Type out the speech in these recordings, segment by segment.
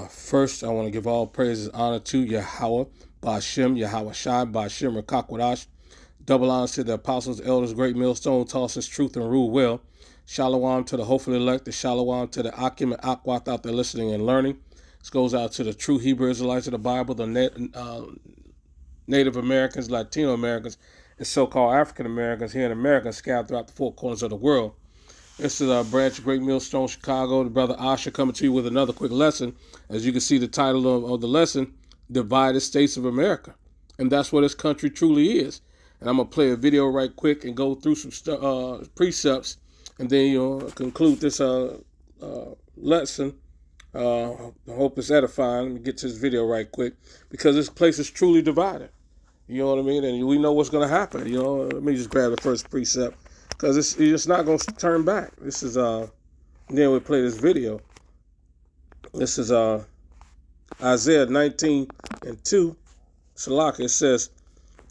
First, I want to give all praises and honor to Yahweh, Ba'ashem, Yahweh Shai, Ba'ashem, Rakakwadash. Double honors to the apostles, elders, great millstone, tosses truth and rule well. Shalom to the hopefully elect, the shalom to the Akim and Akwath out there listening and learning. This goes out to the true Hebrew Israelites of the Bible, the Native Americans, Latino Americans, and so-called African Americans here in America scattered throughout the four corners of the world. This is our branch of Great Millstone, Chicago. The brother Asher coming to you with another quick lesson. As you can see, the title of the lesson, Divided States of America. And that's what this country truly is. And I'm going to play a video right quick and go through some precepts and then conclude this lesson. I hope it's edifying. Let me get to this video right quick because this place is truly divided. You know what I mean? And we know what's going to happen. Let me just grab the first precept. Because it's not going to turn back. This is, then we play this video. This is Isaiah 19:2. Salaka, it says,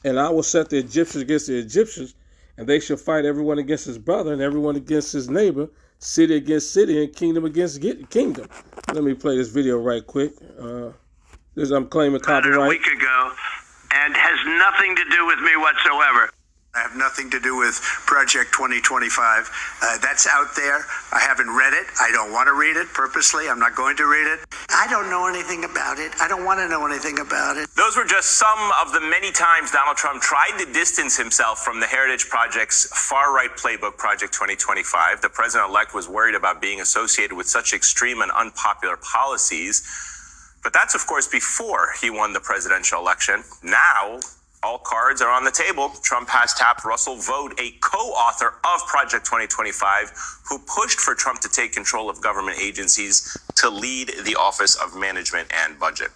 "And I will set the Egyptians against the Egyptians, and they shall fight everyone against his brother, and everyone against his neighbor, city against city, and kingdom against kingdom." Let me play this video right quick. I'm claiming copyright. A week ago, and has nothing to do with me whatsoever. I have nothing to do with Project 2025. That's out there. I haven't read it. I don't want to read it purposely. I'm not going to read it. I don't know anything about it. I don't want to know anything about it. Those were just some of the many times Donald Trump tried to distance himself from the Heritage Project's far-right playbook, Project 2025. The president-elect was worried about being associated with such extreme and unpopular policies. But that's, of course, before he won the presidential election. Now, all cards are on the table. Trump has tapped Russell Vought, a co-author of Project 2025, who pushed for Trump to take control of government agencies to lead the Office of Management and Budget.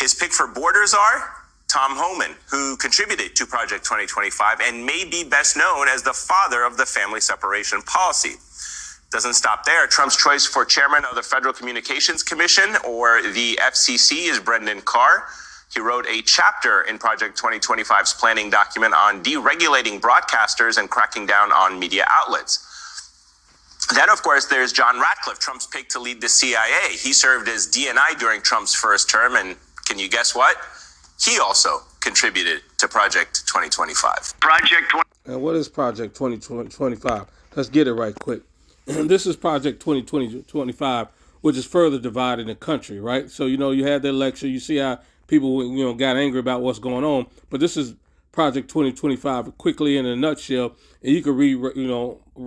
His pick for borders are Tom Homan, who contributed to Project 2025 and may be best known as the father of the family separation policy. Doesn't stop there. Trump's choice for chairman of the Federal Communications Commission, or the FCC, is Brendan Carr. He wrote a chapter in Project 2025's planning document on deregulating broadcasters and cracking down on media outlets. Then, of course, there's John Ratcliffe, Trump's pick to lead the CIA. He served as DNI during Trump's first term, and can you guess what? He also contributed to Project 2025. And what is Project 2025? Let's get it right quick. This is Project 2025, which is further dividing the country, right? So, you had the election. You see how people, got angry about what's going on. But this is Project 2025 quickly in a nutshell. And you can read,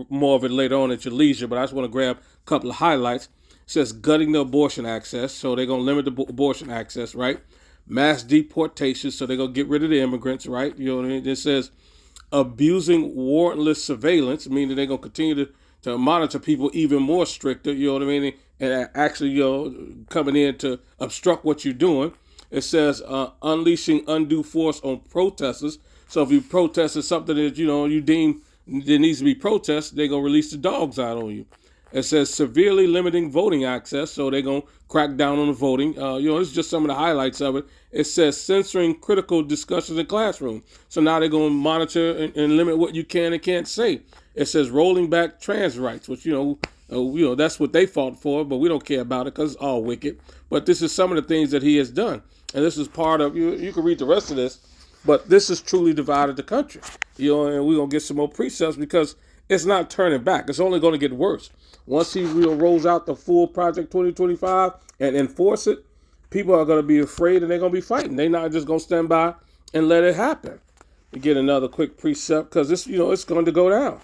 more of it later on at your leisure. But I just want to grab a couple of highlights. It says gutting the abortion access. So they're going to limit the abortion access, right? Mass deportation. So they're going to get rid of the immigrants, right? It says abusing warrantless surveillance, meaning they're going to continue to monitor people even more stricter, and actually, coming in to obstruct what you're doing. It says unleashing undue force on protesters. So if you protested something that, you deem there needs to be protest, they're going to release the dogs out on you. It says severely limiting voting access. So they're going to crack down on the voting. It's just some of the highlights of it. It says censoring critical discussions in classroom. So now they're going to monitor and limit what you can and can't say. It says rolling back trans rights, which, that's what they fought for, but we don't care about it because it's all wicked. But this is some of the things that he has done. And this is part of, you can read the rest of this, but this has truly divided the country. And we're going to get some more precepts because it's not turning back. It's only going to get worse. Once he rolls out the full Project 2025 and enforce it, people are going to be afraid and they're going to be fighting. They're not just going to stand by and let it happen. We get another quick precept because this, it's going to go down.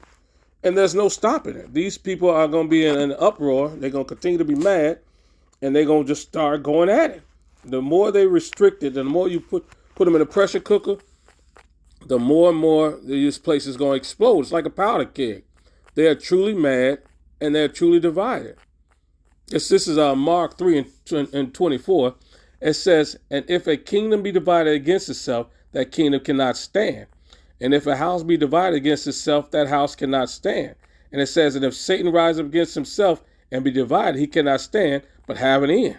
And there's no stopping it. These people are going to be in an uproar. They're going to continue to be mad, and they're going to just start going at it. The more they restrict it, the more you put them in a pressure cooker, the more and more this place is going to explode. It's like a powder keg. They are truly mad, and they're truly divided. This is Mark 3 and 24. It says, "And if a kingdom be divided against itself, that kingdom cannot stand. And if a house be divided against itself, that house cannot stand." And it says, "And if Satan rise up against himself and be divided, he cannot stand, but have an end."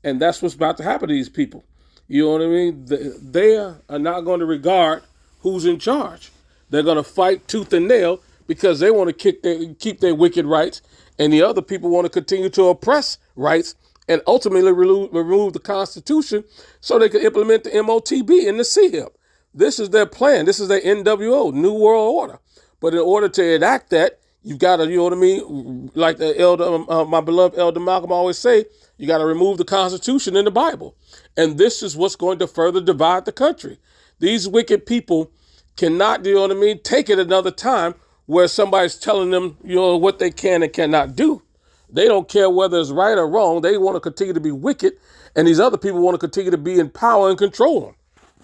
And that's what's about to happen to these people. You know what I mean? They are not going to regard who's in charge. They're going to fight tooth and nail because they want to keep their wicked rights, and the other people want to continue to oppress rights and ultimately remove the Constitution so they can implement the MOTB and the CHIP. This is their plan. This is their NWO, New World Order. But in order to enact that, you've got to, you know what I mean, like the elder, my beloved Elder Malcolm always say, you got to remove the Constitution and the Bible. And this is what's going to further divide the country. These wicked people cannot, you know what I mean, take it another time where somebody's telling them, you know, what they can and cannot do. They don't care whether it's right or wrong. They want to continue to be wicked, and these other people want to continue to be in power and control them.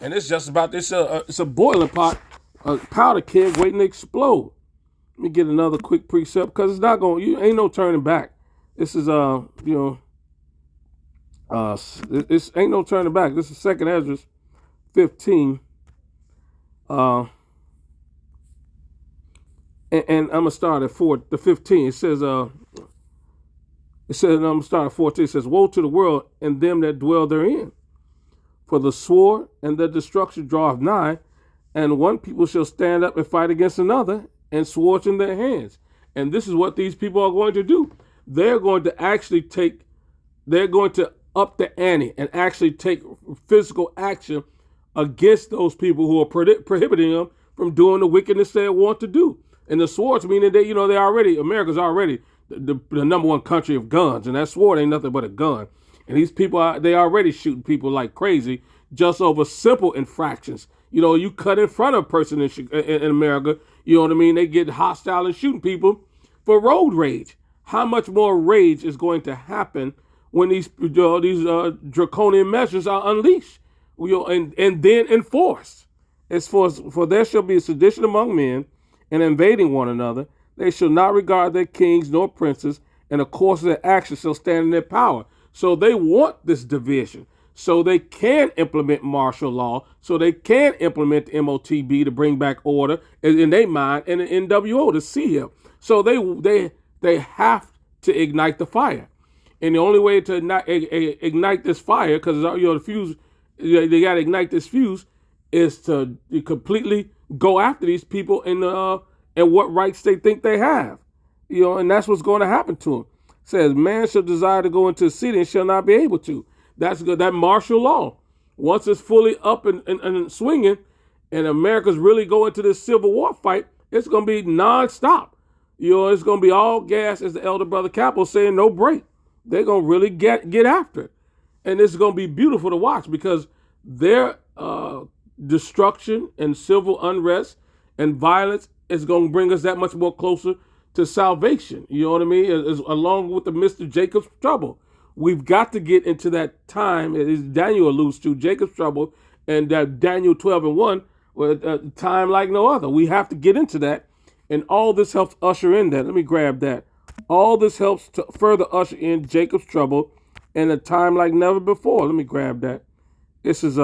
And it's just about this. It's a boiling pot, a powder keg waiting to explode. Let me get another quick precept because it's not going. You ain't no turning back. This is this ain't no turning back. This is 2nd Ezra 15. And I'm gonna start at 15. It says I'm gonna start at 14. It says, "Woe to the world and them that dwell therein, for the sword and the destruction draweth nigh, and one people shall stand up and fight against another, and swords in their hands." And this is what these people are going to do. They're going to up the ante and actually take physical action against those people who are prohibiting them from doing the wickedness they want to do. And the swords meaning that, you know, America's already the number one country of guns, and that sword ain't nothing but a gun. And these people, they already shooting people like crazy just over simple infractions. You know, you cut in front of a person in America, you know what I mean? They get hostile and shooting people for road rage. How much more rage is going to happen when these draconian measures are unleashed, you know, and then enforced? It's for there shall be a sedition among men, and invading one another. They shall not regard their kings nor princes, and the course of their actions shall stand in their power. So they want this division, so they can implement martial law, so they can implement the MOTB to bring back order in their mind, and the NWO to see him. So they have to ignite the fire, and the only way to ignite this fire, because you know the fuse, they got to ignite this fuse, is to completely go after these people and what rights they think they have, you know, and that's what's going to happen to them. It says, "Man shall desire to go into a city and shall not be able to." That's good. That martial law, once it's fully up and swinging, and America's really going to this civil war fight, it's going to be nonstop. You know, it's going to be all gas, as the elder brother Capo saying, no break. They're going to really get after it, and it's going to be beautiful to watch because their destruction and civil unrest and violence is going to bring us that much more closer to salvation. You know what I mean? Along with the Mr. Jacob's trouble. We've got to get into that time, as Daniel alludes to, Jacob's trouble, and Daniel 12:1, time like no other. We have to get into that, and all this helps usher in that. Let me grab that. All this helps to further usher in Jacob's trouble and a time like never before. Let me grab that. This is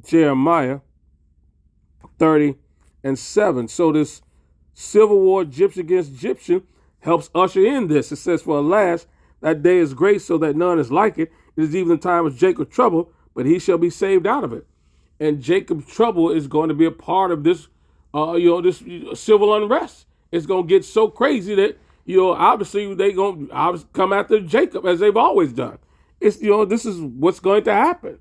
Jeremiah 30:7. So this civil war, Egyptian against Egyptian, helps usher in this. It says, "For alas, that day is great, so that none is like it. It is even the time of Jacob's trouble, but he shall be saved out of it." And Jacob's trouble is going to be a part of this, this civil unrest. It's going to get so crazy that, you know, obviously they going to come after Jacob as they've always done. It's, you know, this is what's going to happen.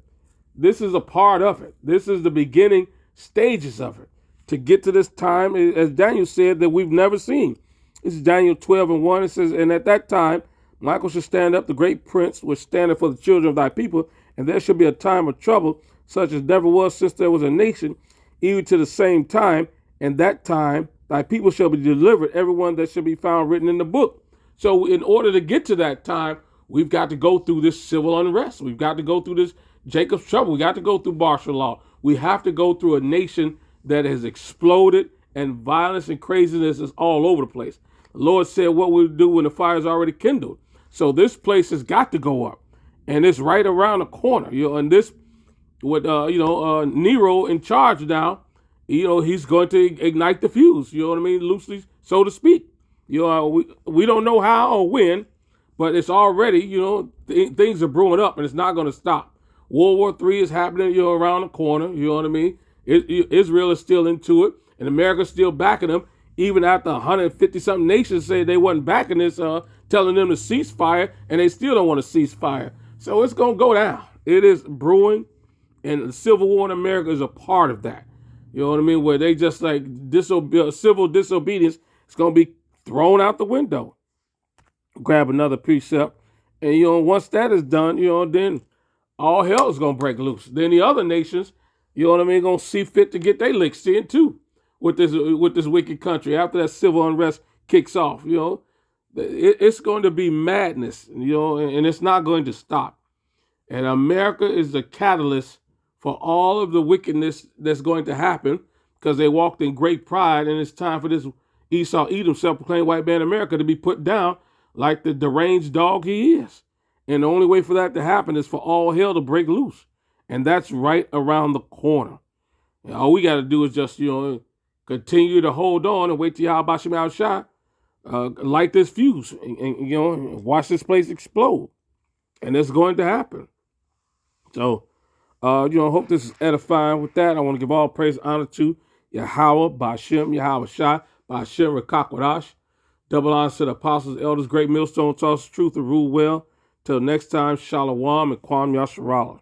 This is a part of it. This is the beginning stages of it to get to this time, as Daniel said, that we've never seen. This is Daniel 12:1. It says, "And at that time, Michael shall stand up, the great prince, which standeth for the children of thy people, and there shall be a time of trouble, such as never was since there was a nation, even to the same time. And that time thy people shall be delivered, everyone that shall be found written in the book." So in order to get to that time, we've got to go through this civil unrest. We've got to go through this Jacob's trouble. We got to go through martial law. We have to go through a nation that has exploded, and violence and craziness is all over the place. The Lord said, "What we'll do when the fire is already kindled." So this place has got to go up, and it's right around the corner. You know, and this, with Nero in charge now, you know, he's going to ignite the fuse. You know what I mean, loosely, so to speak. You know, we don't know how or when, but it's already, you know, things are brewing up, and it's not going to stop. World War III is happening, you know, around the corner. You know what I mean? Israel is still into it, and America's still backing them, even after 150-something nations say they wasn't backing this telling them to cease fire, and they still don't want to cease fire. So it's going to go down. It is brewing, and the Civil War in America is a part of that. You know what I mean? Where they just like civil disobedience is going to be thrown out the window. Grab another precept. And, once that is done, then all hell is going to break loose. Then the other nations, going to see fit to get their licks in too with this wicked country. After that civil unrest kicks off, it's going to be madness, and it's not going to stop. And America is the catalyst for all of the wickedness that's going to happen because they walked in great pride, and it's time for this Esau Edom, self-proclaimed white man America, to be put down like the deranged dog he is. And the only way for that to happen is for all hell to break loose. And that's right around the corner. And all we got to do is just, continue to hold on and wait till Yahweh Shem Shah light this fuse and watch this place explode. And it's going to happen. So, hope this is edifying. With that, I want to give all praise and honor to Yahweh, Ba'Shem, Yahweh Shai, Ba'Shem, Rekakwadash. Double honor to the apostles, elders, great millstone, toss truth and rule well. Till next time, Shalom and Kwam Yasharallah.